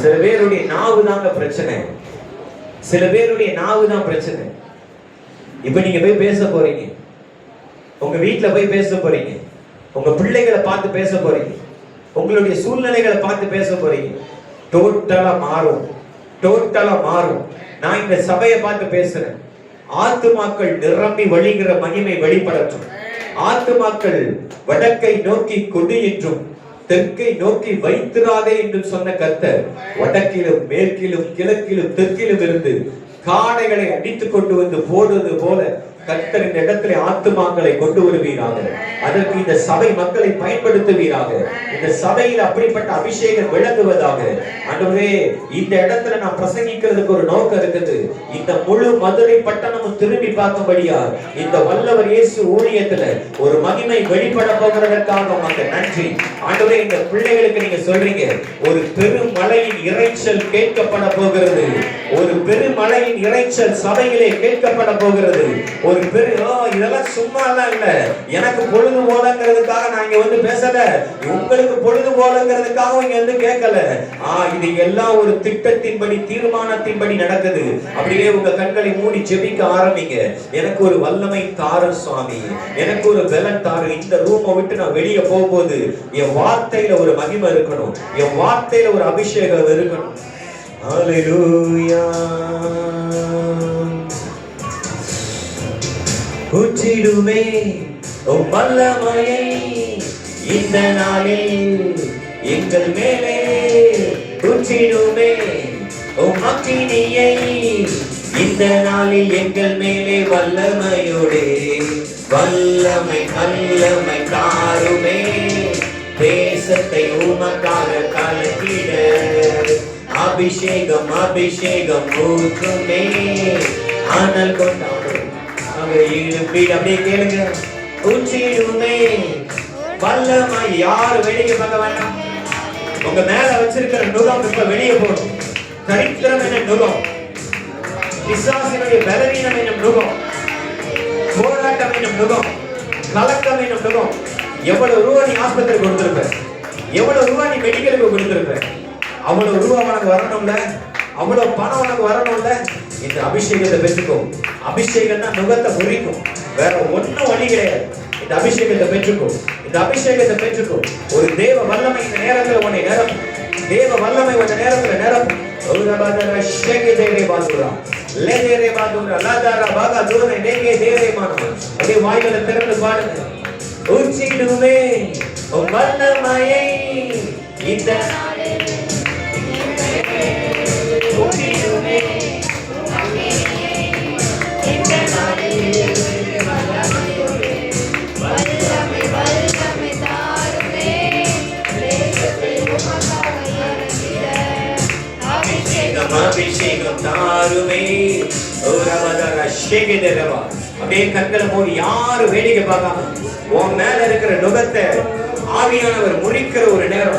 சில பேருடைய நாவு தாங்க பிரச்சனை. சில பேருடைய நாவு தான் பிரச்சனை. இப்ப நீங்க போய் பேச போறீங்க, உங்க வீட்டுல போய் பேச போறீங்க, உங்க பிள்ளைகளை பார்த்து பேச போறீங்க, உங்களுடைய சூழ்நிலைகளை பார்த்து பேச போறீங்க. டோட்டலா மாறும், டோட்டலா மாறும். நான் இந்த சபையை பார்த்து பேசுறேன். ஆத்துமாக்கள் நிரம்பி வழிகிற மகிமை வெளிப்படட்டும். ஆத்துமாக்கள் வடக்கை நோக்கி கொடு என்றும் தெற்கை நோக்கி வைத்திராதே என்று சொன்ன கர்த்தர் வடக்கிலும் மேற்கிலும் கிழக்கிலும் தெற்கிலும் இருந்து காடைகளை அடித்துக் கொண்டு வந்து போடுவது போல கர்த்தர் இந்த இடத்துல ஆத்துமாக்களை கொண்டு வருவீராக. அதற்கு இந்த சபை மக்களை பயன்படுத்துவீராக. இந்த சபையில் அப்படிப்பட்ட அபிஷேகம் விளங்குவதாக. ஆண்டவரே, இந்த இடத்துல நான் பிரசங்கிக்கிறதுக்கு ஒரு நோக்கம் இருக்குது. இந்த முழு மதுரை பட்டணமும் திரும்பி பார்க்கும்படியா இந்த வல்லவர் இயேசு ஊழியத்துல ஒரு மகிமை வெளிப்பட போகிறதற்காக உமக்கு நன்றி. ஆண்டவரே, இந்த பிள்ளைகளுக்கு நீங்க சொல்றீங்க ஒரு பெருமழையின் இறைச்சல் கேட்கப்பட போகிறது. ஒரு பெருமழையின் இறைச்சல் சபையிலே கேட்கப்பட போகிறது. ஒரு இதெல்லாம் சும்மா எல்லாம் இல்ல. எனக்கு பொழுது போலங்கிறதுக்காக நான் இங்க வந்து பேசல, உங்களுக்கு பொழுது போலங்கிறதுக்காக இங்க வந்து கேட்கல. இது எல்லாம் ஒரு திட்டத்தின்படி, தீர்மானத்தின்படி நடக்குது. அப்படியே உங்க கண்களை மூடி ஜெபிக்க ஆரம்பிங்க. எனக்கு ஒரு வல்லமை தாரு சுவாமி, எனக்கு ஒரு பலன் தாரு. இந்த ரூமை விட்டு நான் வெளியே போகும்போது என் வார்த்தையில ஒரு மகிமை இருக்கணும், என் வார்த்தையில ஒரு அபிஷேகம் இருக்கணும். ஹல்லேலூயா. ஊற்றிடுமே உம் வல்லமையை இந்த நாளில் எங்கள் மேலே. ஊற்றிடுமே உம் அக்கினியை இந்த நாளில் எங்கள் மேலே. வல்லமையோடே வல்லமை வல்லமை தாருமே. தேசத்தை உமக்காக கலக்கிட அபிஷேகம் அபிஷேகம் ஊற்றுமே. ஆனால் கொண்டாடும் அப்படியே கேளுங்க. ஊற்றிடுமே வல்லமை. யாரு வெளியே பார்க்க வேண்டாம். உங்க மேல வச்சிருக்கிற நுகம் இப்ப வெளியே போடும். தரித்திரம் என்ற நுகம், பிசாசினுடைய பலவீனம் என்னும் நுகம், போராட்டம் என்னும் நுகம், கலக்கம் என்னும் நுகம். எவ்வளவு ரூபா நீ ஆஸ்பத்திரி கொடுத்திருப்ப, எவ்வளவு ரூபா நீ மெடிக்கலுக்கு கொடுத்திருப்ப, அவ்வளவு ரூபா உனக்கு வரணும்ல, அவ்வளவு பணம் உனக்கு வரணும்ல. இந்த அபிஷேகத்தை பெற்றுக்கோ. அபிஷேகம் தான் நுகத்தை குறிக்கும், வேற ஒன்னும் வழி கிடையாது. இந்த அபிஷேகத்தை பெற்றுக்கோ, இந்த அபிஷேகத்தை பெற்றுக்கோ. ஒரு தேவ வல்லமை இந்த நேரத்துல உன்னை நிரப்பும். தேவ வல்லமை உன்னை நேரத்துல நிரப்பும். அப்படியே வாய்களை திறந்து பாடுங்க. ஊற்றிடுமே உம் வல்லமையை இந்த அபிஷேகம் தாருமே. அப்படியே கண்களை மூடி யாரு வேடிக்கை பார்க்காம உன் மேல இருக்கிற நுகத்தை ஆவியானவர் முறிக்கிற ஒரு நேரம்.